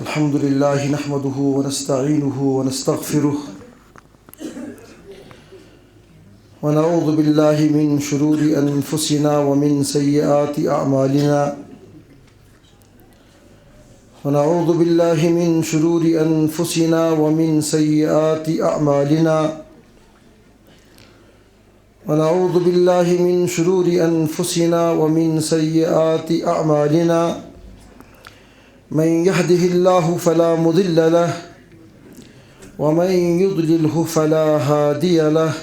الحمد لله نحمده ونستعينه ونستغفره ونعوذ بالله من شرور أنفسنا ومن سيئات أعمالنا ونعوذ بالله من شرور أنفسنا ومن سيئات أعمالنا ونعوذ بالله من شرور أنفسنا ومن سيئات أعمالنا من يهده الله فلا مضل له ومن يضلله فلا هادي له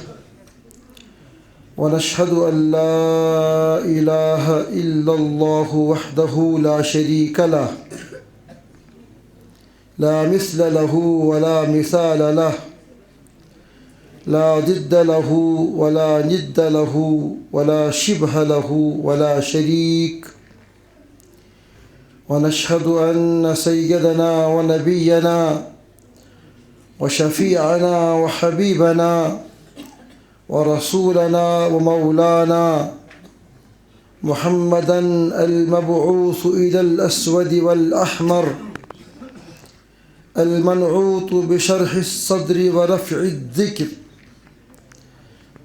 ونشهد أن لا إله إلا الله وحده لا شريك له لا مثل له ولا مثال له لا ضد له ولا ند له ولا شبه له ولا شريك ونشهد أن سيدنا ونبينا وشفيعنا وحبيبنا ورسولنا ومولانا محمدا المبعوث إلى الأسود والأحمر المنعوت بشرح الصدر ورفع الذكر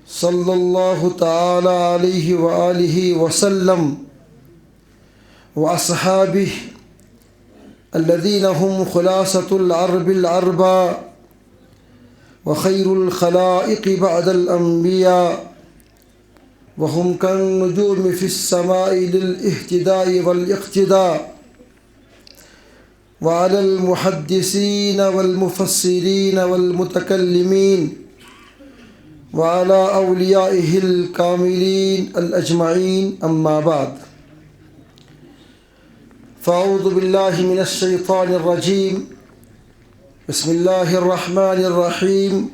صلى الله تعالى عليه وآله وسلم وأصحابه الذين هم خلاصة العرب العرباء وخير الخلائق بعد الأنبياء وهم كالنجوم في السماء للاهتداء والاقتداء وعلى المحدثين والمفسرين والمتكلمين وعلى أوليائه الكاملين الأجمعين أما بعد فأعوذ بالله من الشيطان الرجيم بسم الله الرحمن الرحيم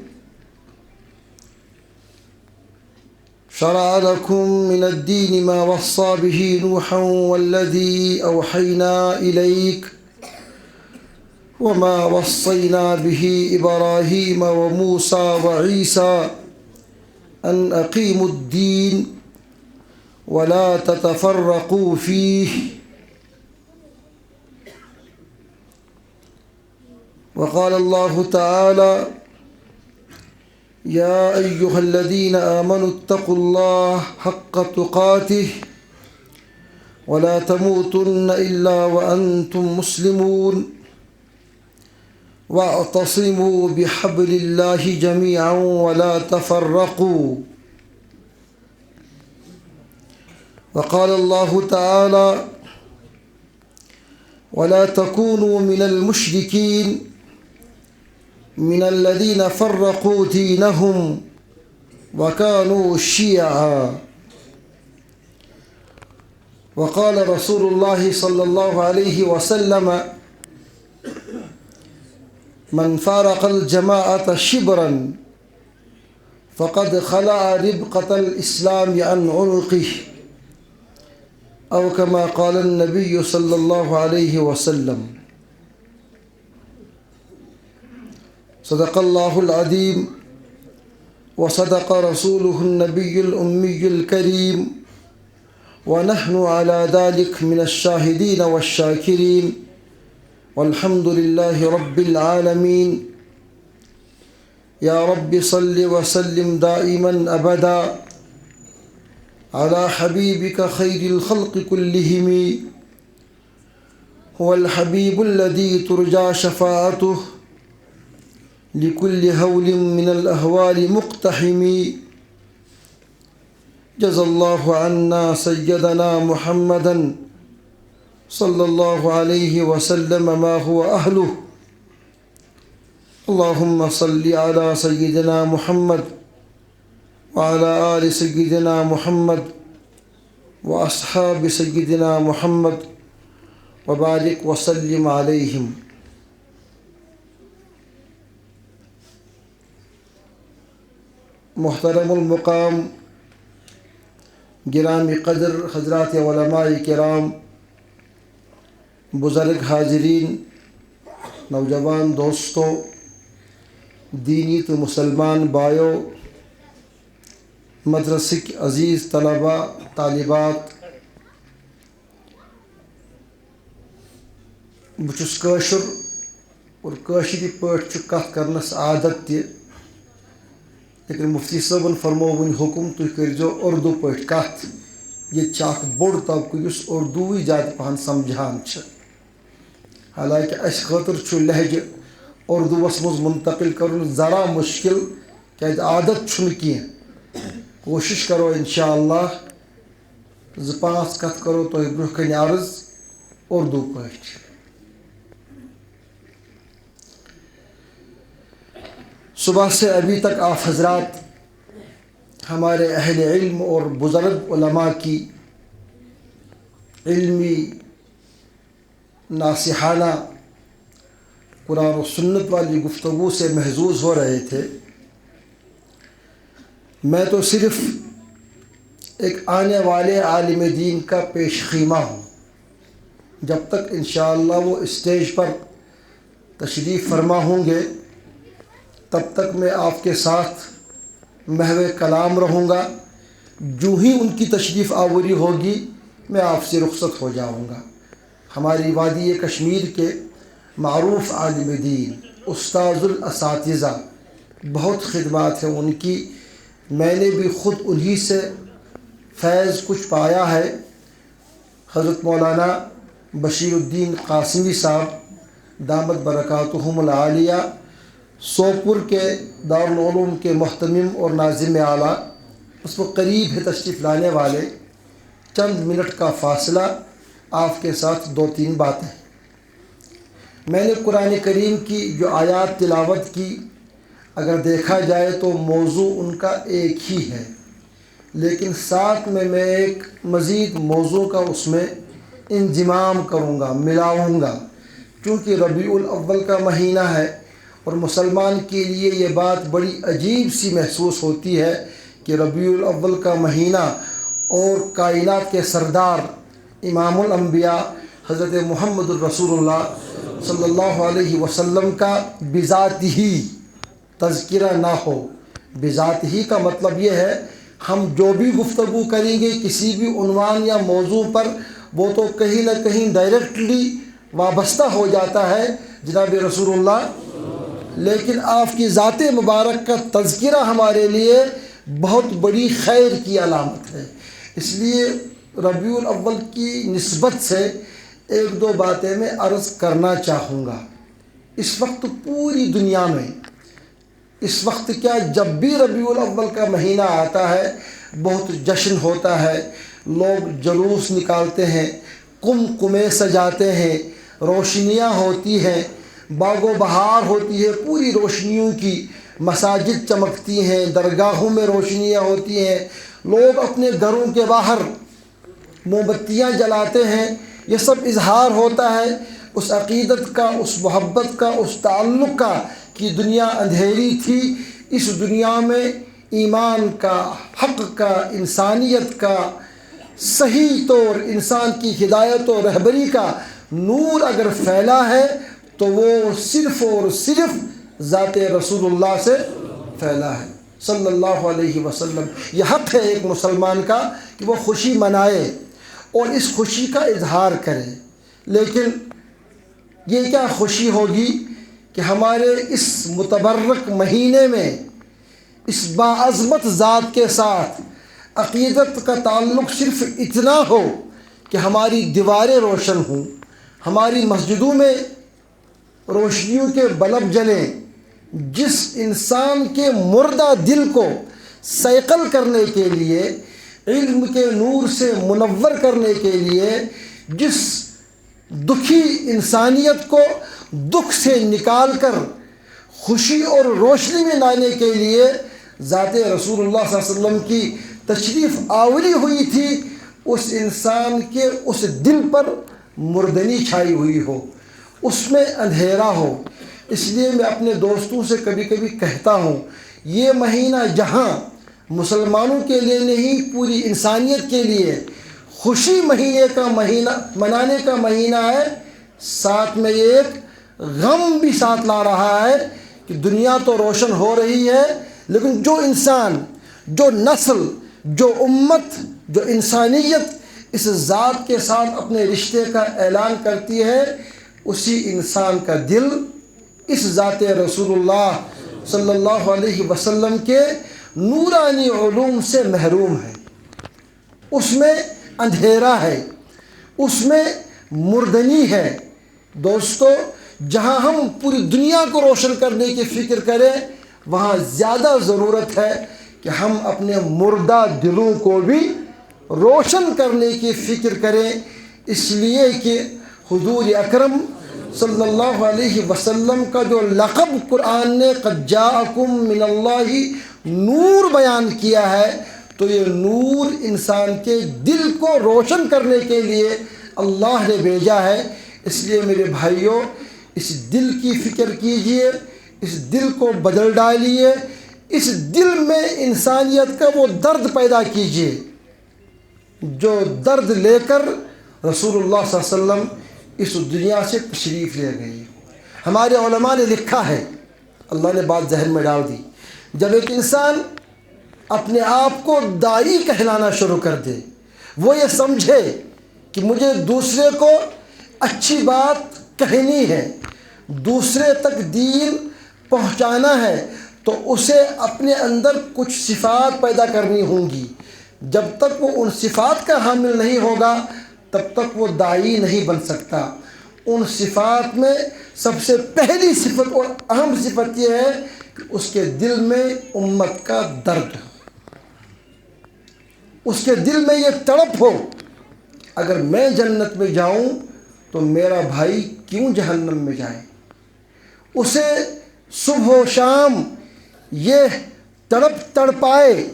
شرع لكم من الدين ما وصى به نوحا والذي أوحينا إليك وما وصينا به إبراهيم وموسى وعيسى أن أقيموا الدين ولا تتفرقوا فيه وقال الله تعالى يا أيها الذين آمنوا اتقوا الله حق تقاته ولا تموتن إلا وأنتم مسلمون واعتصموا بحبل الله جميعا ولا تفرقوا وقال الله تعالى ولا تكونوا من المشركين من الذين فرقوا دينهم وكانوا شيعا وقال رسول الله صلى الله عليه وسلم من فارق الجماعة شبرا فقد خلع ربقة الإسلام عن عنقه أو كما قال النبي صلى الله عليه وسلم صدق الله العظيم وصدق رسوله النبي الأمي الكريم ونحن على ذلك من الشاهدين والشاكرين والحمد لله رب العالمين يا رب صل وسلم دائما أبدا على حبيبك خير الخلق كلهم هو الحبيب الذي ترجى شفاعته لكل هول من الأهوال مقتحم جزى الله عنا سيدنا محمدا صلى الله عليه وسلم ما هو أهله اللهم صل على سيدنا محمد وعلى آل سيدنا محمد وأصحاب سيدنا محمد وبارك وسلم عليهم محترم المقام گرامی قدر حضرات علماء کرام بزرگ حاضرین نوجوان دوستوں دینی تو مسلمان بھائیوں مدرسے کے عزیز طلباء طالبات بہٕ چھُس کٲشُر اور کٲشِرِ پٲٹھۍ چھُ کَتھ کَرنَس عادت تہِ، لیکن مفتی صٲبن فرمو وٕنۍ حُکُم تُہۍ کٔرۍزیو اُردو پٲٹھۍ کَتھ. ییٚتہِ چھِ اَکھ بوٚڑ طبقہٕ یُس اُردوٗوٕے زیادٕ پَہَن سَمجھان چھِ، حالانکہِ اَسہِ خٲطرٕ چھُ لہجہِ اُردوٗوَس منٛز مُنتقل کَرُن ذرا مُشکل، کیٛازِ عادت چھُنہٕ کینٛہہ. کوٗشِش کَرو اِنشاء اللہ 2-5 کَتھ کَرو تۄہہِ برونٛہہ کَنہِ عرض اُردو پٲٹھۍ. صبح سے ابھی تک آپ حضرات ہمارے اہل علم اور بزرگ علماء کی علمی ناصحانہ قرآن و سنت والی گفتگو سے محظوظ ہو رہے تھے. میں تو صرف ایک آنے والے عالم دین کا پیش خیمہ ہوں. جب تک انشاءاللہ وہ اسٹیج پر تشریف فرما ہوں گے تب تک میں آپ کے ساتھ محو کلام رہوں گا. جو ہی ان کی تشریف آوری ہوگی میں آپ سے رخصت ہو جاؤں گا. ہماری وادی کشمیر کے معروف عالم دین استاذ الاساتذہ، بہت خدمات ہیں ان کی. میں نے بھی خود انہی سے فیض کچھ پایا ہے. حضرت مولانا بشیر الدین قاسمی صاحب دامت برکاتہم العالیہ سوپور کے دارالعلوم کے محتمم اور ناظم اعلیٰ اس کو قریب ہے تشریف لانے والے. چند منٹ کا فاصلہ آپ کے ساتھ 2-3 باتیں. میں نے قرآن کریم کی جو آیات تلاوت کی، اگر دیکھا جائے تو موضوع ان کا ایک ہی ہے، لیکن ساتھ میں ایک مزید موضوع کا اس میں انضمام کروں گا، ملاؤں گا. چونکہ ربیع الاول کا مہینہ ہے اور مسلمان کے لیے یہ بات بڑی عجیب سی محسوس ہوتی ہے کہ ربیع الاول کا مہینہ اور کائنات کے سردار امام الانبیاء حضرت محمد الرسول اللہ صلی اللہ علیہ وسلم کا بذات ہی تذکرہ نہ ہو. بذات ہی کا مطلب یہ ہے ہم جو بھی گفتگو کریں گے کسی بھی عنوان یا موضوع پر وہ تو کہیں نہ کہیں ڈائریکٹلی وابستہ ہو جاتا ہے جناب رسول اللہ، لیکن آپ کی ذات مبارک کا تذکرہ ہمارے لیے بہت بڑی خیر کی علامت ہے. اس لیے ربیع الاول کی نسبت سے 1-2 باتیں میں عرض کرنا چاہوں گا. اس وقت پوری دنیا میں اس وقت کیا جب بھی ربیع الاول کا مہینہ آتا ہے بہت جشن ہوتا ہے. لوگ جلوس نکالتے ہیں، قمقمے سجاتے ہیں، روشنیاں ہوتی ہیں، باغ و بہار ہوتی ہے پوری روشنیوں کی. مساجد چمکتی ہیں، درگاہوں میں روشنیاں ہوتی ہیں، لوگ اپنے گھروں کے باہر موم بتیاں جلاتے ہیں. یہ سب اظہار ہوتا ہے اس عقیدت کا، اس محبت کا، اس تعلق کا کہ دنیا اندھیری تھی، اس دنیا میں ایمان کا، حق کا، انسانیت کا، صحیح طور انسان کی ہدایت و رہبری کا نور اگر پھیلا ہے تو وہ صرف اور صرف ذات رسول اللہ سے پھیلا ہے صلی اللہ علیہ وسلم. یہ حق ہے ایک مسلمان کا کہ وہ خوشی منائے اور اس خوشی کا اظہار کرے. لیکن یہ کیا خوشی ہوگی کہ ہمارے اس متبرک مہینے میں اس باعظمت ذات کے ساتھ عقیدت کا تعلق صرف اتنا ہو کہ ہماری دیواریں روشن ہوں، ہماری مسجدوں میں روشنیوں کے بلب جلیں. جس انسان کے مردہ دل کو صیقل کرنے کے لیے، علم کے نور سے منور کرنے کے لیے، جس دکھی انسانیت کو دکھ سے نکال کر خوشی اور روشنی میں لانے کے لیے ذات رسول اللہ صلی اللہ علیہ وسلم کی تشریف آوری ہوئی تھی، اس انسان کے اس دل پر مردنی چھائی ہوئی ہو، اس میں اندھیرا ہو. اس لیے میں اپنے دوستوں سے کبھی کبھی کہتا ہوں یہ مہینہ جہاں مسلمانوں کے لیے نہیں پوری انسانیت کے لیے خوشی منانے کا مہینہ ہے، ساتھ میں ایک غم بھی ساتھ لا رہا ہے کہ دنیا تو روشن ہو رہی ہے لیکن جو انسان، جو نسل، جو امت، جو انسانیت اس ذات کے ساتھ اپنے رشتے کا اعلان کرتی ہے اسی انسان کا دل اس ذات رسول اللہ صلی اللہ علیہ وسلم کے نورانی علوم سے محروم ہے، اس میں اندھیرا ہے، اس میں مردنی ہے۔ دوستو، جہاں ہم پوری دنیا کو روشن کرنے کی فکر کریں، وہاں زیادہ ضرورت ہے کہ ہم اپنے مردہ دلوں کو بھی روشن کرنے کی فکر کریں، اس لیے کہ حضور اکرم صلی اللہ علیہ وسلم کا جو لقب قرآن نے قد جاءکم من اللہ نور بیان کیا ہے، تو یہ نور انسان کے دل کو روشن کرنے کے لیے اللہ نے بھیجا ہے۔ اس لیے میرے بھائیوں، اس دل کی فکر کیجئے، اس دل کو بدل ڈالیے، اس دل میں انسانیت کا وہ درد پیدا کیجئے جو درد لے کر رسول اللہ صلی اللہ علیہ وسلم اس دنیا سے تشریف لے گئے۔ ہمارے علماء نے لکھا ہے، اللہ نے بات ذہن میں ڈال دی، جب ایک انسان اپنے آپ کو داعی کہلانا شروع کر دے، وہ یہ سمجھے کہ مجھے دوسرے کو اچھی بات کہنی ہے، دوسرے تک دین پہنچانا ہے، تو اسے اپنے اندر کچھ صفات پیدا کرنی ہوں گی۔ جب تک وہ ان صفات کا حامل نہیں ہوگا تب تک وہ داعی نہیں بن سکتا۔ ان صفات میں سب سے پہلی صفت اور اہم صفت یہ ہے کہ اس کے دل میں امت کا درد ہو، اس کے دل میں یہ تڑپ ہو، اگر میں جنت میں جاؤں تو میرا بھائی کیوں جہنم میں جائے۔ اسے صبح و شام یہ تڑپائے،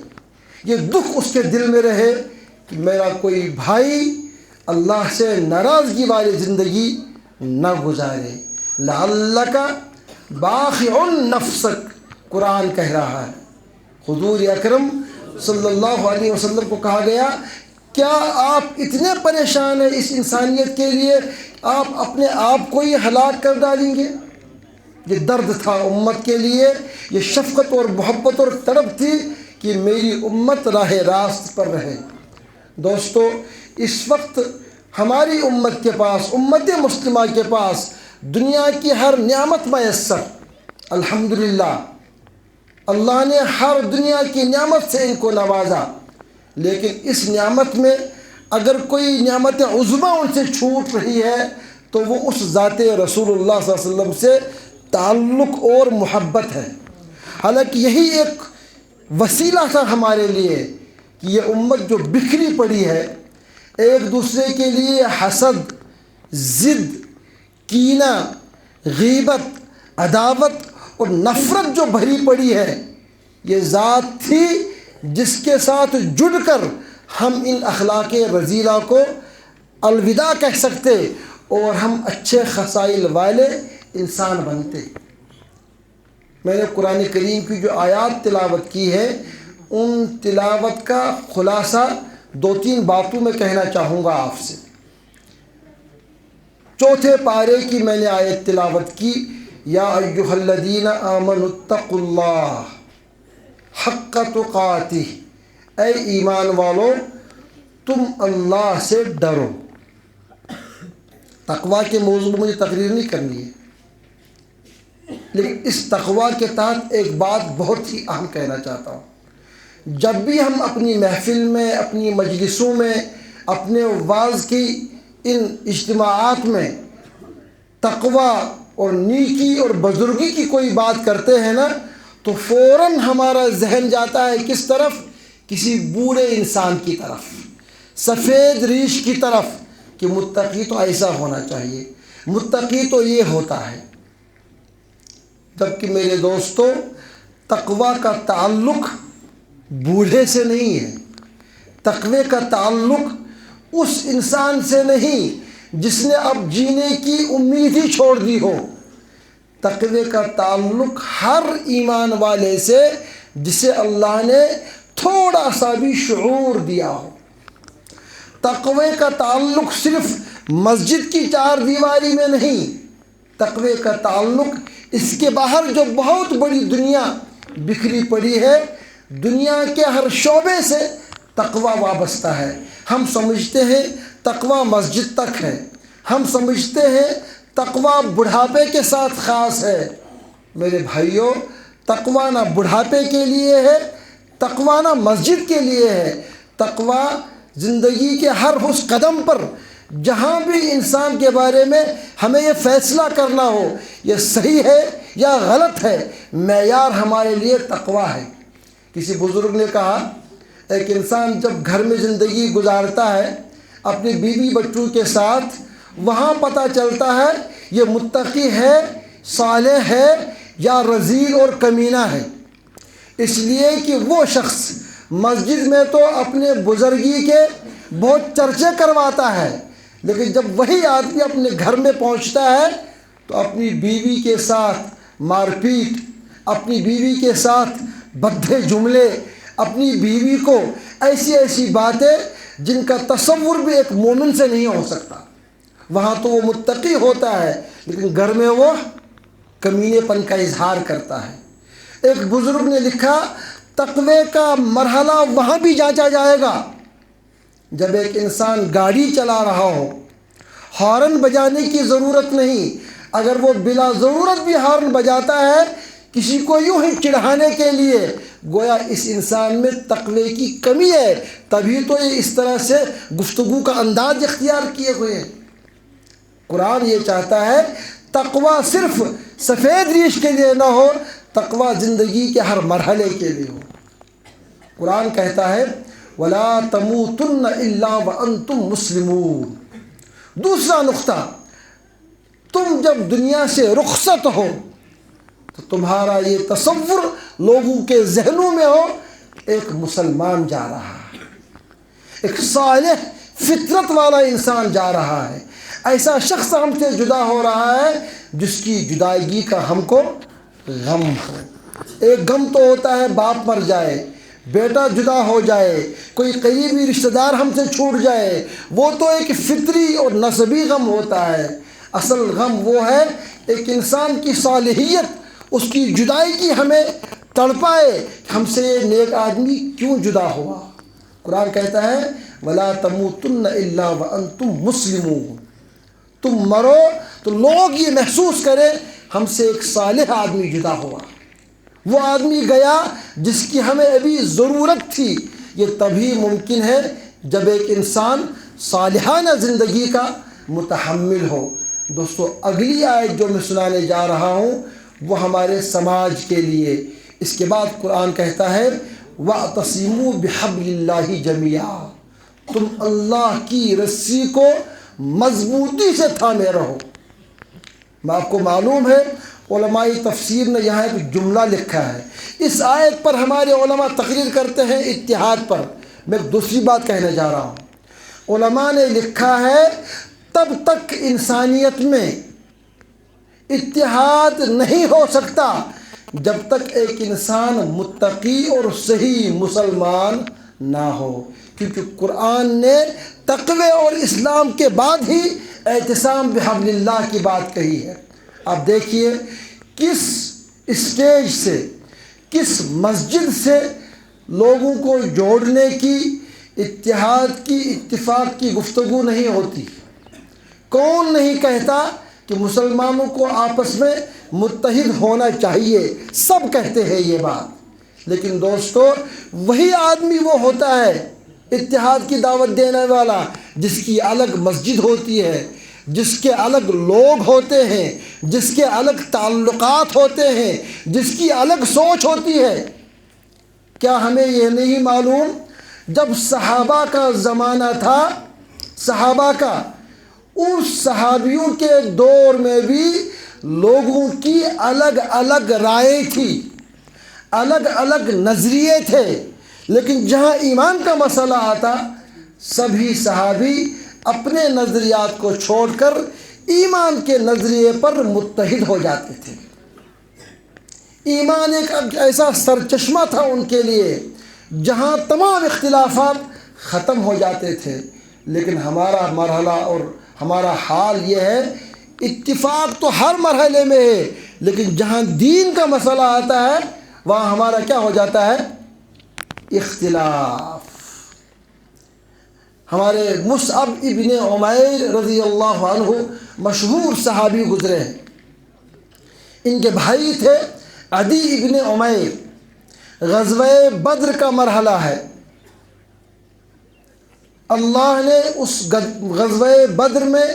یہ دکھ اس کے دل میں رہے کہ میرا کوئی بھائی اللہ سے ناراضگی والی زندگی نہ گزارے۔ لعلک باخع نفسک، قرآن کہہ رہا ہے۔ حضور اکرم صلی اللہ علیہ وسلم کو کہا گیا، کیا آپ اتنے پریشان ہیں اس انسانیت کے لیے، آپ اپنے آپ کو ہی ہلاک کر ڈالیں گے؟ یہ درد تھا امت کے لیے، یہ شفقت اور محبت اور تڑپ تھی کہ میری امت راہ راست پر رہے۔ دوستو، اس وقت ہماری امت کے پاس، امت مسلمہ کے پاس دنیا کی ہر نعمت میسر، الحمدللہ اللہ نے ہر دنیا کی نعمت سے ان کو نوازا، لیکن اس نعمت میں اگر کوئی نعمت عظمیٰ ان سے چھوٹ رہی ہے تو وہ اس ذات رسول اللہ صلی اللہ علیہ وسلم سے تعلق اور محبت ہے۔ حالانکہ یہی ایک وسیلہ تھا ہمارے لیے کہ یہ امت جو بکھری پڑی ہے، ایک دوسرے کے لیے حسد، ضد، کینہ، غیبت، عداوت اور نفرت جو بھری پڑی ہے، یہ ذات تھی جس کے ساتھ جڑ کر ہم ان اخلاق رذیلہ کو الوداع کہہ سکتے اور ہم اچھے خصائل والے انسان بنتے۔ میں نے قرآن کریم کی جو آیات تلاوت کی ہے، ان تلاوت کا خلاصہ 2-3 باتوں میں کہنا چاہوں گا آپ سے۔ چوتھے پارے کی میں نے آیت تلاوت کی، یا ایھا الذین آمنوا اتقوا اللہ حق تقاتہ، اے ایمان والو تم اللہ سے ڈرو۔ تقوی کے موضوع میں مجھے تقریر نہیں کرنی ہے، لیکن اس تقوی کے تحت ایک بات بہت ہی اہم کہنا چاہتا ہوں۔ جب بھی ہم اپنی محفل میں، اپنی مجلسوں میں، اپنے واعظ کی ان اجتماعات میں تقوی اور نیکی اور بزرگی کی کوئی بات کرتے ہیں نا، تو فوراً ہمارا ذہن جاتا ہے کس طرف؟ کسی بوڑھے انسان کی طرف، سفید ریش کی طرف، کہ متقی تو ایسا ہونا چاہیے، متقی تو یہ ہوتا ہے۔ جبکہ میرے دوستو، تقوی کا تعلق بوڑھے سے نہیں ہے، تقوی کا تعلق اس انسان سے نہیں جس نے اب جینے کی امید ہی چھوڑ دی ہو۔ تقوی کا تعلق ہر ایمان والے سے جسے اللہ نے تھوڑا سا بھی شعور دیا ہو۔ تقوی کا تعلق صرف مسجد کی 4 دیواری میں نہیں، تقوی کا تعلق اس کے باہر جو بہت بڑی دنیا بکھری پڑی ہے، دنیا کے ہر شعبے سے تقوی وابستہ ہے۔ ہم سمجھتے ہیں تقوی مسجد تک ہے، ہم سمجھتے ہیں تقویٰ بڑھاپے کے ساتھ خاص ہے۔ میرے بھائیوں، تقویٰ نہ بڑھاپے کے لیے ہے، تقویٰ نہ مسجد کے لیے ہے، تقویٰ زندگی کے ہر اس قدم پر جہاں بھی انسان کے بارے میں ہمیں یہ فیصلہ کرنا ہو یہ صحیح ہے یا غلط ہے، معیار ہمارے لیے تقویٰ ہے۔ کسی بزرگ نے کہا ایک انسان جب گھر میں زندگی گزارتا ہے اپنی بیوی بچوں کے ساتھ، وہاں پتہ چلتا ہے یہ متقی ہے، صالح ہے یا رذیل اور کمینہ ہے، اس لیے کہ وہ شخص مسجد میں تو اپنے بزرگی کے بہت چرچے کرواتا ہے، لیکن جب وہی آدمی اپنے گھر میں پہنچتا ہے تو اپنی بیوی کے ساتھ مار پیٹ، اپنی بیوی کے ساتھ بھدے جملے، اپنی بیوی کو ایسی باتیں جن کا تصور بھی ایک مومن سے نہیں ہو سکتا۔ وہاں تو وہ متقی ہوتا ہے لیکن گھر میں وہ کمینے پن کا اظہار کرتا ہے۔ ایک بزرگ نے لکھا تقوی کا مرحلہ وہاں بھی جانچا جائے گا جب ایک انسان گاڑی چلا رہا ہو، ہارن بجانے کی ضرورت نہیں، اگر وہ بلا ضرورت بھی ہارن بجاتا ہے کسی کو یوں ہی چڑھانے کے لیے، گویا اس انسان میں تقوی کی کمی ہے، تبھی تو یہ اس طرح سے گفتگو کا انداز اختیار کیے ہوئے ہیں۔ قرآن یہ چاہتا ہے تقوی صرف سفید ریش کے لیے نہ ہو، تقوی زندگی کے ہر مرحلے کے لیے ہو۔ قرآن کہتا ہے وَلَا تَمُوتُنَّ إِلَّا وَأَنْتُمْ مُسْلِمُونَ۔ دوسرا نقطہ، تم جب دنیا سے رخصت ہو تو تمہارا یہ تصور لوگوں کے ذہنوں میں ہو ایک مسلمان جا رہا ہے، ایک صالح فطرت والا انسان جا رہا ہے، ایسا شخص ہم سے جدا ہو رہا ہے جس کی جدائیگی کا ہم کو غم ہو۔ ایک غم تو ہوتا ہے باپ مر جائے، بیٹا جدا ہو جائے، کوئی قریبی رشتہ دار ہم سے چھوٹ جائے، وہ تو ایک فطری اور نسبی غم ہوتا ہے۔ اصل غم وہ ہے ایک انسان کی صالحیت، اس کی جدائی کی ہمیں تڑپائے، ہم سے یہ نیک آدمی کیوں جدا ہوا۔ قرآن کہتا ہے وَلَا تَمُوتُنَّ إِلَّا وَأَنْتُمْ مُسْلِمُونَ۔ تم مرو تو لوگ یہ محسوس کریں ہم سے ایک صالح آدمی جدا ہوا، وہ آدمی گیا جس کی ہمیں ابھی ضرورت تھی۔ یہ تبھی ممکن ہے جب ایک انسان صالحانہ زندگی کا متحمل ہو۔ دوستو، اگلی آیت جو میں سنانے جا رہا ہوں وہ ہمارے سماج کے لیے، اس کے بعد قرآن کہتا ہے وَاعْتَصِمُوا بِحَبْلِ اللَّهِ جَمِيعًا۔ تم اللہ کی رسی کو مضبوطی سے تھامے رہو۔ میں آپ کو معلوم ہے علماء تفسیر نے یہاں ایک جملہ لکھا ہے، اس آیت پر ہمارے علماء تقریر کرتے ہیں اتحاد پر۔ میں ایک دوسری بات کہنے جا رہا ہوں، علماء نے لکھا ہے تب تک انسانیت میں اتحاد نہیں ہو سکتا جب تک ایک انسان متقی اور صحیح مسلمان نہ ہو، کیونکہ قرآن نے تقوی اور اسلام کے بعد ہی اعتصام بحبل اللہ کی بات کہی ہے۔ آپ دیکھیے کس اسٹیج سے، کس مسجد سے لوگوں کو جوڑنے کی، اتحاد کی، اتفاق کی گفتگو نہیں ہوتی۔ کون نہیں کہتا کہ مسلمانوں کو آپس میں متحد ہونا چاہیے، سب کہتے ہیں یہ بات، لیکن دوستو وہی آدمی وہ ہوتا ہے اتحاد کی دعوت دینے والا جس کی الگ مسجد ہوتی ہے، جس کے الگ لوگ ہوتے ہیں، جس کے الگ تعلقات ہوتے ہیں، جس کی الگ سوچ ہوتی ہے۔ کیا ہمیں یہ نہیں معلوم جب صحابہ کا زمانہ تھا، صحابہ کا، اس صحابیوں کے دور میں بھی لوگوں کی الگ الگ رائے تھی، الگ الگ نظریے تھے، لیکن جہاں ایمان کا مسئلہ آتا سبھی صحابی اپنے نظریات کو چھوڑ کر ایمان کے نظریے پر متحد ہو جاتے تھے۔ ایمان ایک ایسا سرچشمہ تھا ان کے لیے جہاں تمام اختلافات ختم ہو جاتے تھے، لیکن ہمارا مرحلہ اور ہمارا حال یہ ہے اتفاق تو ہر مرحلے میں ہے، لیکن جہاں دین کا مسئلہ آتا ہے وہاں ہمارا کیا ہو جاتا ہے؟ اختلاف۔ ہمارے مصعب ابن عمیر رضی اللہ عنہ مشہور صحابی گزرے ہیں. ان کے بھائی تھے عدی ابن عمیر. غزوہ بدر کا مرحلہ ہے. اللہ نے اس غزوہ بدر میں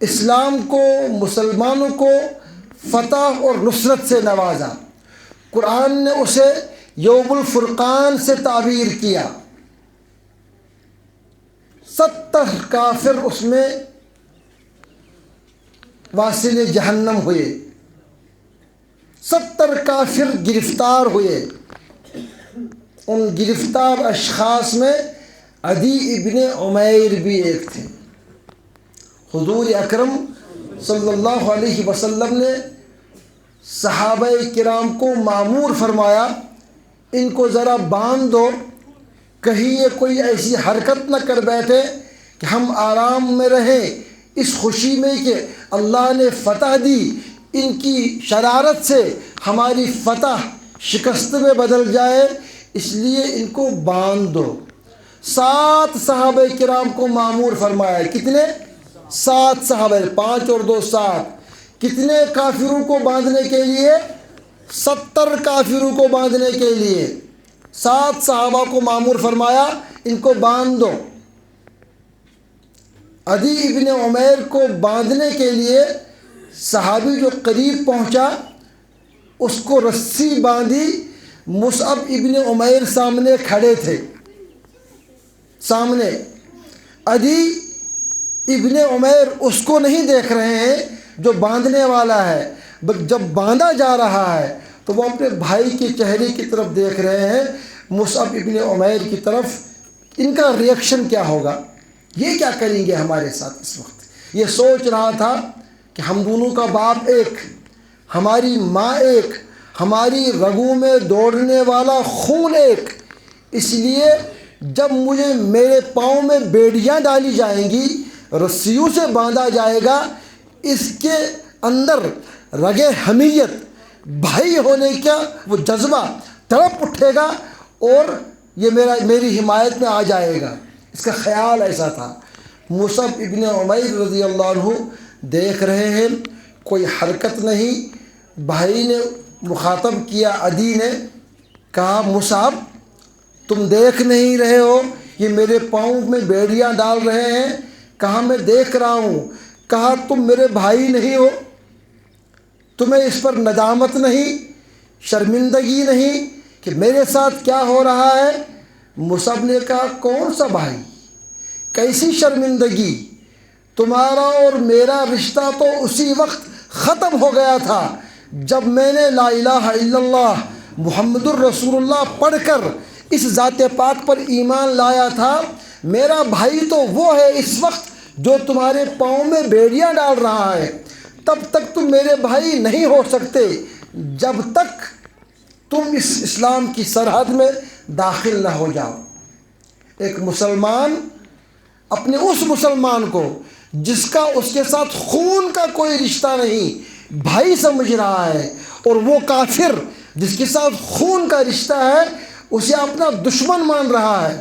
اسلام کو، مسلمانوں کو فتح اور نصرت سے نوازا. قرآن نے اسے یوم الفرقان سے تعبیر کیا. 70 کافر اس میں واصل جہنم ہوئے. 70 کافر گرفتار ہوئے. ان گرفتار اشخاص میں عدی ابن عمیر بھی ایک تھے. حضور اکرم صلی اللہ علیہ وسلم نے صحابہ کرام کو مامور فرمایا ان کو ذرا باندھ دو، کہیں یہ کوئی ایسی حرکت نہ کر بیٹھے کہ ہم آرام میں رہیں اس خوشی میں کہ اللہ نے فتح دی، ان کی شرارت سے ہماری فتح شکست میں بدل جائے، اس لیے ان کو باندھ دو. 7 صحابہ کرام کو مامور فرمایا. کتنے؟ 7 صحابہ، 5 اور 2 7. کتنے کافروں کو باندھنے کے لیے؟ 70 کافروں کو باندھنے کے لیے 7 صحابہ کو مامور فرمایا ان کو باندھ دو. عدی ابن عمیر کو باندھنے کے لیے صحابی جو قریب پہنچا اس کو رسی باندھی. مصعب ابن عمیر سامنے کھڑے تھے. سامنے عدی ابن عمیر اس کو نہیں دیکھ رہے ہیں جو باندھنے والا ہے. جب باندھا جا رہا ہے تو وہ اپنے بھائی کے چہرے کی طرف دیکھ رہے ہیں، مصعب ابن عمیر کی طرف. ان کا ریئیکشن کیا ہوگا؟ یہ کیا کریں گے ہمارے ساتھ اس وقت؟ یہ سوچ رہا تھا کہ ہم دونوں کا باپ ایک، ہماری ماں ایک، ہماری رگوں میں دوڑنے والا خون ایک. اس لیے جب مجھے میرے پاؤں میں بیڑیاں ڈالی جائیں گی، رسیوں سے باندھا جائے گا، اس کے اندر رگ حمیت، بھائی ہونے کا وہ جذبہ تڑپ اٹھے گا اور یہ میری حمایت میں آ جائے گا. اس کا خیال ایسا تھا. مصعب ابن عمیر رضی اللہ عنہ دیکھ رہے ہیں، کوئی حرکت نہیں. بھائی نے مخاطب کیا، عدی نے کہا مصعب تم دیکھ نہیں رہے ہو یہ میرے پاؤں میں بیڑیاں ڈال رہے ہیں؟ کہا میں دیکھ رہا ہوں. کہا تم میرے بھائی نہیں ہو؟ تمہیں اس پر ندامت نہیں، شرمندگی نہیں کہ میرے ساتھ کیا ہو رہا ہے؟ مصعب نے کہا کون سا بھائی، کیسی شرمندگی؟ تمہارا اور میرا رشتہ تو اسی وقت ختم ہو گیا تھا جب میں نے لا الہ الا اللہ محمد الرسول اللہ پڑھ کر اس ذات پاک پر ایمان لایا تھا. میرا بھائی تو وہ ہے اس وقت جو تمہارے پاؤں میں بیڑیاں ڈال رہا ہے. تب تک تم میرے بھائی نہیں ہو سکتے جب تک تم اس اسلام کی سرحد میں داخل نہ ہو جاؤ. ایک مسلمان اپنے اس مسلمان کو جس کا اس کے ساتھ خون کا کوئی رشتہ نہیں بھائی سمجھ رہا ہے، اور وہ کافر جس کے ساتھ خون کا رشتہ ہے اسے اپنا دشمن مان رہا ہے.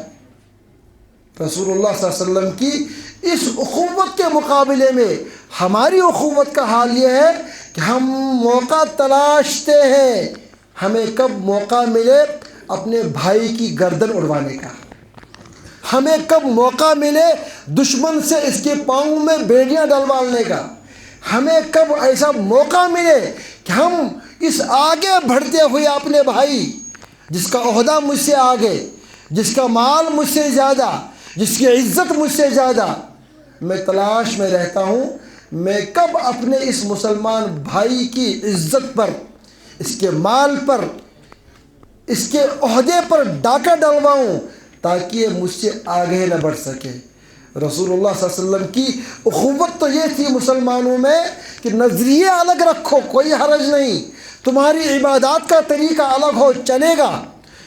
رسول اللہ صلی اللہ علیہ وسلم کی اس اخوت کے مقابلے میں ہماری اخوت کا حال یہ ہے کہ ہم موقع تلاشتے ہیں، ہمیں کب موقع ملے اپنے بھائی کی گردن اڑوانے کا، ہمیں کب موقع ملے دشمن سے اس کے پاؤں میں بیڑیاں ڈلوانے کا، ہمیں کب ایسا موقع ملے کہ ہم اس آگے بڑھتے ہوئے اپنے بھائی جس کا عہدہ مجھ سے آگے، جس کا مال مجھ سے زیادہ، جس کی عزت مجھ سے زیادہ، میں تلاش میں رہتا ہوں میں کب اپنے اس مسلمان بھائی کی عزت پر، اس کے مال پر، اس کے عہدے پر ڈاکہ ڈلواؤں تاکہ یہ مجھ سے آگے نہ بڑھ سکے. رسول اللہ صلی اللہ علیہ وسلم کی اخوت تو یہ تھی مسلمانوں میں کہ نظریے الگ رکھو کوئی حرج نہیں، تمہاری عبادات کا طریقہ الگ ہو چلے گا.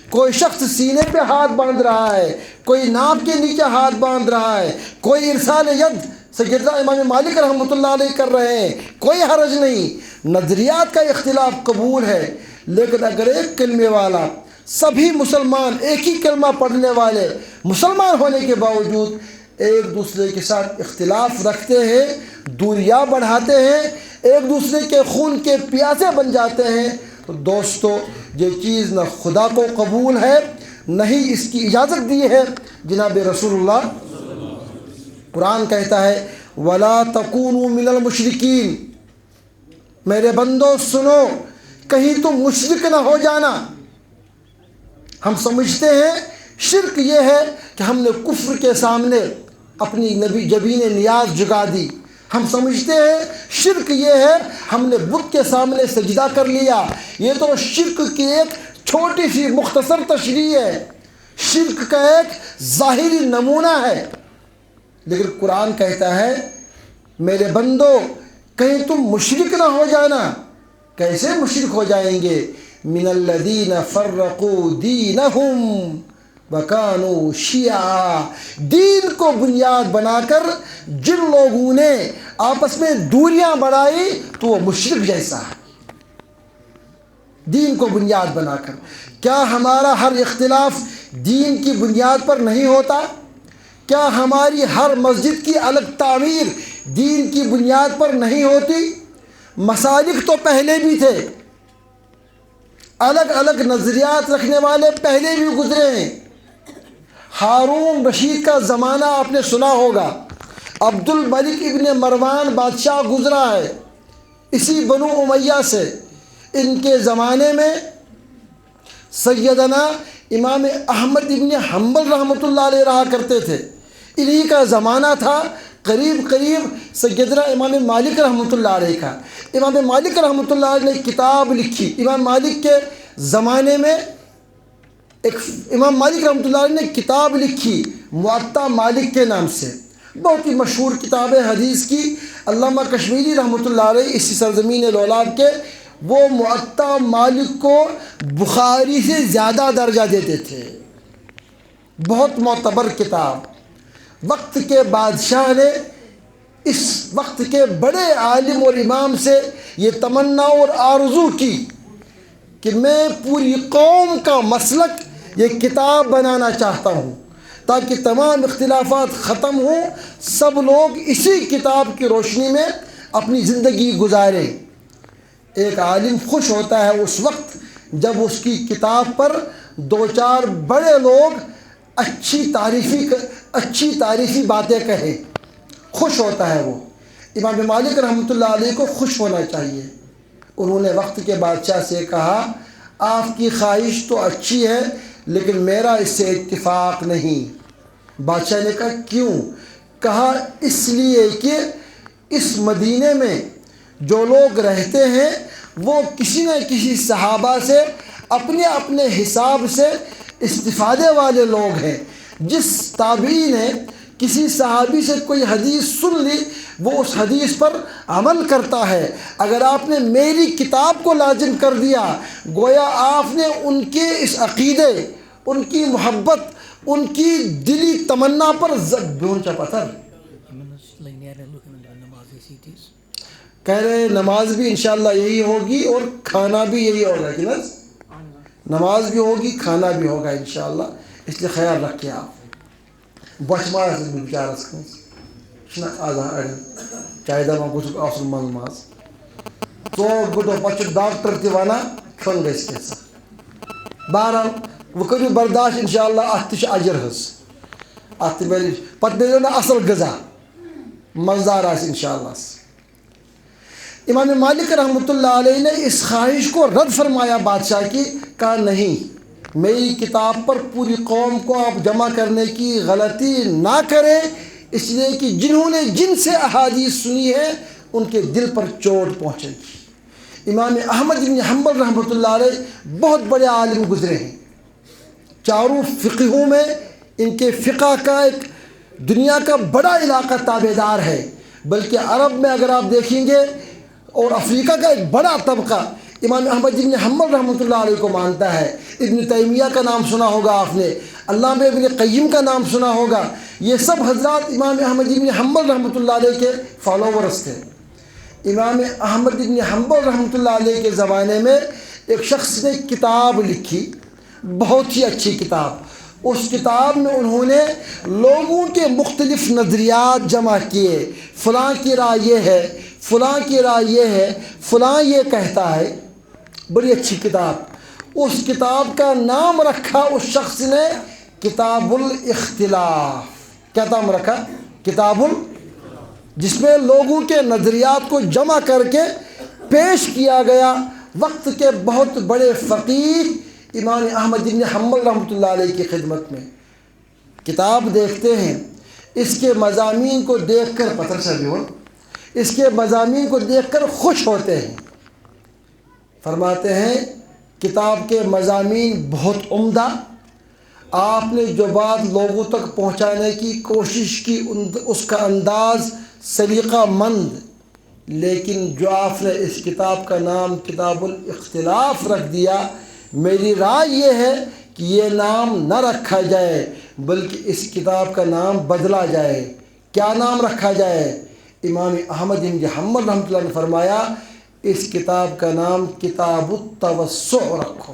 کوئی شخص سینے پہ ہاتھ باندھ رہا ہے، کوئی ناف کے نیچے ہاتھ باندھ رہا ہے، کوئی ارسال ید سیدنا امام مالک رحمۃ اللہ علیہ کر رہے ہیں، کوئی حرج نہیں. نظریات کا اختلاف قبول ہے، لیکن اگر ایک کلمے والا سبھی مسلمان ایک ہی کلمہ پڑھنے والے مسلمان ہونے کے باوجود ایک دوسرے کے ساتھ اختلاف رکھتے ہیں، دوریاں بڑھاتے ہیں، ایک دوسرے کے خون کے پیاسے بن جاتے ہیں، تو دوستو یہ چیز نہ خدا کو قبول ہے، نہ ہی اس کی اجازت دی ہے جناب رسول اللہ۔ قرآن کہتا ہے وَلَا تَكُونُوا مِنَ الْمُشْرِكِينَ، میرے بندو سنو، کہیں تم مشرک نہ ہو جانا۔ ہم سمجھتے ہیں شرک یہ ہے کہ ہم نے کفر کے سامنے اپنی جبین نیاز جھکا دی، ہم سمجھتے ہیں شرک یہ ہے ہم نے بت کے سامنے سجدہ کر لیا۔ یہ تو شرک کی ایک چھوٹی سی مختصر تشریح ہے، شرک کا ایک ظاہری نمونہ ہے، لیکن قرآن کہتا ہے میرے بندو کہیں تم مشرک نہ ہو جانا۔ کیسے مشرک ہو جائیں گے؟ من الذین فرقوا دینہم وکانوا شیعا، دین کو بنیاد بنا کر جن لوگوں نے آپس میں دوریاں بڑھائی تو وہ مشرک جیسا ہے۔ دین کو بنیاد بنا کر، کیا ہمارا ہر اختلاف دین کی بنیاد پر نہیں ہوتا؟ کیا ہماری ہر مسجد کی الگ تعمیر دین کی بنیاد پر نہیں ہوتی؟ مسالک تو پہلے بھی تھے، الگ الگ نظریات رکھنے والے پہلے بھی گزرے ہیں۔ ہارون رشید کا زمانہ آپ نے سنا ہوگا، عبد الملک ابن مروان بادشاہ گزرا ہے اسی بنو امیہ سے۔ ان کے زمانے میں سیدنا امام احمد ابن حنبل رحمۃ اللہ علیہ رہا کرتے تھے، انہی کا زمانہ تھا قریب سیدنا امام مالک رحمۃ اللہ علیہ کا۔ امام مالک رحمۃ اللہ علیہ نے کتاب لکھی، امام مالک کے زمانے میں امام مالک رحمۃ اللہ علیہ نے کتاب لکھی موطا مالک کے نام سے، بہت ہی مشہور کتاب ہے حدیث کی۔ علامہ کشمیری رحمۃ اللہ علیہ اسی سرزمین لولاب کے، وہ موطا مالک کو بخاری سے زیادہ درجہ دیتے تھے، بہت معتبر کتاب۔ وقت کے بادشاہ نے اس وقت کے بڑے عالم اور امام سے یہ تمنا اور آرزو کی کہ میں پوری قوم کا مسلک یہ کتاب بنانا چاہتا ہوں تاکہ تمام اختلافات ختم ہوں، سب لوگ اسی کتاب کی روشنی میں اپنی زندگی گزاریں۔ ایک عالم خوش ہوتا ہے اس وقت جب اس کی کتاب پر دو چار بڑے لوگ اچھی تعریفی باتیں کہیں، خوش ہوتا ہے وہ۔ امام مالک رحمۃ اللہ علیہ کو خوش ہونا چاہیے۔ انہوں نے وقت کے بادشاہ سے کہا آپ کی خواہش تو اچھی ہے لیکن میرا اس سے اتفاق نہیں۔ بادشاہ نے کہا کیوں؟ کہا اس لیے کہ اس مدینے میں جو لوگ رہتے ہیں وہ کسی نہ کسی صحابہ سے اپنے اپنے حساب سے استفادے والے لوگ ہیں۔ جس تابعی نے کسی صحابی سے کوئی حدیث سن لی وہ اس حدیث پر عمل کرتا ہے۔ اگر آپ نے میری کتاب کو لازم کر دیا گویا آپ نے ان کے اس عقیدے، ان کی محبت، ان کی دلی تمنا پر بیونچا پتھر کہہ رہے نماز بھی انشاءاللہ یہی ہوگی اور کھانا بھی یہی ہوگا کہ نماز بھی ہوگی کھانا بھی ہوگا انشاءاللہ، اس لیے خیال رکھیے آپ۔ بچمارس بچارس کنس آزار چاہے دپان گوس آسن من ماز ژوک گڈو پتہ ڈاکٹر تہ ونان کھیون گژھِ کینژھا۔ بہرحال وہ کٔرِو برداشت انشاءاللہ، اتھ تہ اجر حظ، اتھ ملہِ پتہ ملو نا اصل غذا مزدار آسہِ انشاءاللہ۔ امام مالک رحمۃ اللہ علیہ نے اس خواہش کو رد فرمایا بادشاہ کی، کہا نہیں میری کتاب پر پوری قوم کو آپ جمع کرنے کی غلطی نہ کریں، اس لیے کہ جنہوں نے جن سے احادیث سنی ہے ان کے دل پر چوٹ پہنچے گی۔ امام احمد بن حنبل رحمۃ اللہ علیہ بہت بڑے عالم گزرے ہیں، چاروں فقہوں میں ان کے فقہ کا ایک دنیا کا بڑا علاقہ تابع دار ہے، بلکہ عرب میں اگر آپ دیکھیں گے اور افریقہ کا ایک بڑا طبقہ امام احمد بن حنبل رحمۃ اللہ علیہ کو مانتا ہے۔ ابن تیمیہ کا نام سنا ہوگا آپ نے، علامہ ابن قیم کا نام سنا ہوگا، یہ سب حضرات امام احمد بن حنبل رحمۃ اللہ علیہ کے فالوورز تھے۔ امام احمد بن حنبل رحمۃ اللہ علیہ کے زمانے میں ایک شخص نے کتاب لکھی، بہت ہی اچھی کتاب، اس کتاب میں انہوں نے لوگوں کے مختلف نظریات جمع کیے، فلاں کی رائے یہ ہے، فلاں کی رائے یہ ہے، فلاں یہ کہتا ہے۔ بڑی اچھی کتاب، اس کتاب کا نام رکھا اس شخص نے کتاب الاختلاف۔ کیا نام رکھا؟ کتاب جس میں لوگوں کے نظریات کو جمع کر کے پیش کیا گیا وقت کے بہت بڑے فقیہ امام احمد بن حنبل رحمۃ اللہ علیہ کی خدمت میں۔ کتاب دیکھتے ہیں، اس کے مضامین کو دیکھ کر اس کے مضامین کو دیکھ کر خوش ہوتے ہیں۔ فرماتے ہیں کتاب کے مضامین بہت عمدہ، آپ نے جو بات لوگوں تک پہنچانے کی کوشش کی اس کا انداز سلیقہ مند، لیکن جو آپ نے اس کتاب کا نام کتاب الاختلاف رکھ دیا، میری رائے یہ ہے کہ یہ نام نہ رکھا جائے بلکہ اس کتاب کا نام بدلا جائے۔ کیا نام رکھا جائے؟ امام احمد بن حنبل رحمۃ اللہ نے فرمایا اس کتاب کا نام کتاب التوسع رکھو،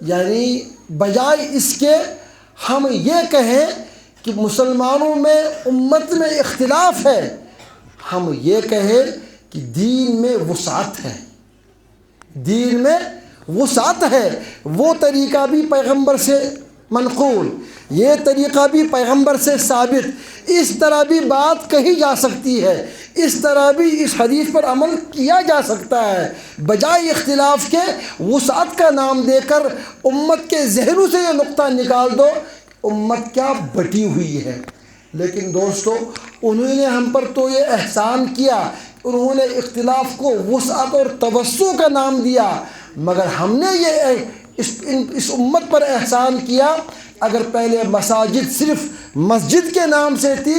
یعنی بجائے اس کے ہم یہ کہیں کہ مسلمانوں میں امت میں اختلاف ہے، ہم یہ کہیں کہ دین میں وسعت ہے، دین میں وسعت ہے۔ وہ طریقہ بھی پیغمبر سے منقول، یہ طریقہ بھی پیغمبر سے ثابت، اس طرح بھی بات کہی جا سکتی ہے، اس طرح بھی اس حدیث پر عمل کیا جا سکتا ہے۔ بجائے اختلاف کے وسعت کا نام دے کر امت کے ذہنوں سے یہ نقطہ نکال دو، امت کیا بٹی ہوئی ہے۔ لیکن دوستو، انہوں نے ہم پر تو یہ احسان کیا، انہوں نے اختلاف کو وسعت اور توسع کا نام دیا، مگر ہم نے یہ اس امت پر احسان کیا، اگر پہلے مساجد صرف مسجد کے نام سے تھی،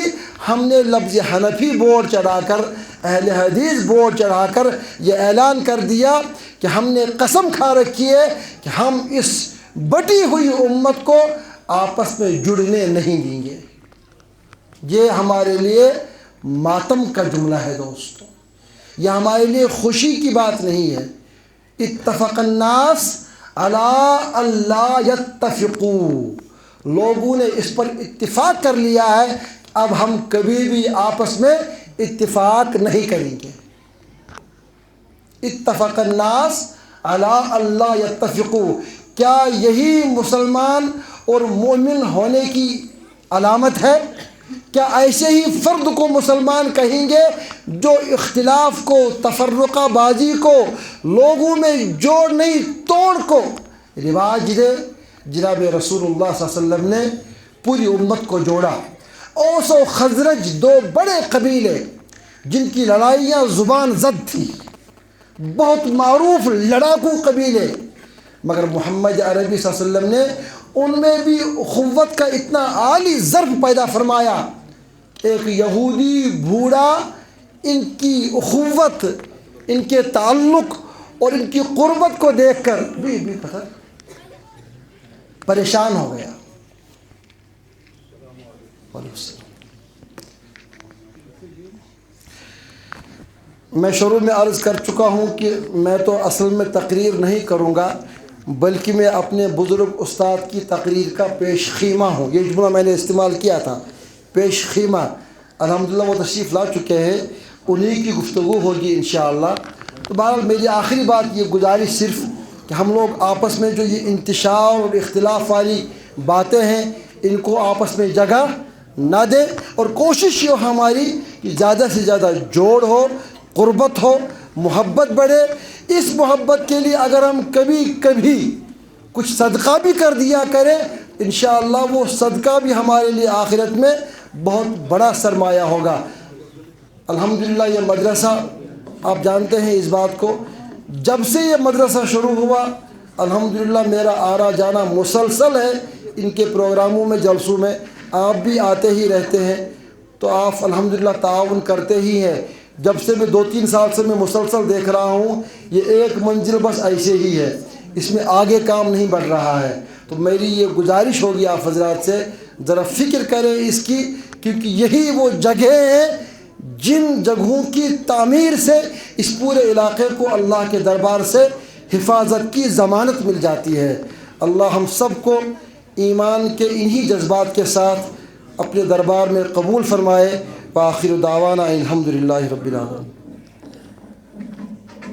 ہم نے لفظ حنفی بورڈ چڑھا کر، اہل حدیث بورڈ چڑھا کر یہ اعلان کر دیا کہ ہم نے قسم کھا رکھی ہے کہ ہم اس بٹی ہوئی امت کو آپس میں جڑنے نہیں دیں گے۔ یہ ہمارے لیے ماتم کا جملہ ہے دوستو، یہ ہمارے لیے خوشی کی بات نہیں ہے۔ اتفق الناس علی اللہ یتفقوا، لوگوں نے اس پر اتفاق کر لیا ہے، اب ہم کبھی بھی آپس میں اتفاق نہیں کریں گے۔ اتفق الناس علی اللہ یتفقوا، کیا یہی مسلمان اور مومن ہونے کی علامت ہے؟ کیا ایسے ہی فرد کو مسلمان کہیں گے جو اختلاف کو، تفرقہ بازی کو، لوگوں میں جوڑ نہیں توڑ کو رواج دے؟ جناب رسول اللہ صلی اللہ علیہ وسلم نے پوری امت کو جوڑا۔ اوس و خزرج دو بڑے قبیلے جن کی لڑائیاں زبان زد تھی، بہت معروف لڑاکو قبیلے، مگر محمد عربی صلی اللہ علیہ وسلم نے ان میں بھی اخوت کا اتنا عالی ضرب پیدا فرمایا، ایک یہودی بوڑھا ان کی اخوت، ان کے تعلق اور ان کی قربت کو دیکھ کر بھی پریشان ہو گیا۔ میں شروع میں عرض کر چکا ہوں کہ میں تو اصل میں تقریر نہیں کروں گا، بلکہ میں اپنے بزرگ استاد کی تقریر کا پیش خیمہ ہوں۔ یہ جملہ میں نے استعمال کیا تھا، پیش خیمہ۔ الحمدللہ وہ تشریف لا چکے ہیں، انہی کی گفتگو ہوگی انشاءاللہ۔ تو بہرحال میری آخری بات یہ گزارش صرف کہ ہم لوگ آپس میں جو یہ انتشار اور اختلاف والی باتیں ہیں ان کو آپس میں جگہ نہ دیں، اور کوشش یہ ہماری کہ زیادہ سے زیادہ جوڑ ہو، قربت ہو، محبت بڑھے۔ اس محبت کے لیے اگر ہم کبھی کبھی کچھ صدقہ بھی کر دیا کریں، انشاءاللہ وہ صدقہ بھی ہمارے لیے آخرت میں بہت بڑا سرمایہ ہوگا۔ الحمدللہ یہ مدرسہ آپ جانتے ہیں اس بات کو، جب سے یہ مدرسہ شروع ہوا الحمدللہ میرا آنا جانا مسلسل ہے، ان کے پروگراموں میں، جلسوں میں آپ بھی آتے ہی رہتے ہیں، تو آپ الحمدللہ تعاون کرتے ہی ہیں۔ جب سے میں 2-3 سال سے میں مسلسل دیکھ رہا ہوں، یہ ایک منزل بس ایسے ہی ہے، اس میں آگے کام نہیں بڑھ رہا ہے۔ تو میری یہ گزارش ہوگی آپ حضرات سے، ذرا فکر کریں اس کی، کیونکہ یہی وہ جگہیں ہیں جن جگہوں کی تعمیر سے اس پورے علاقے کو اللہ کے دربار سے حفاظت کی ضمانت مل جاتی ہے۔ اللہ ہم سب کو ایمان کے انہی جذبات کے ساتھ اپنے دربار میں قبول فرمائے۔ وآخر دعوانا الحمدللہ رب العالمین۔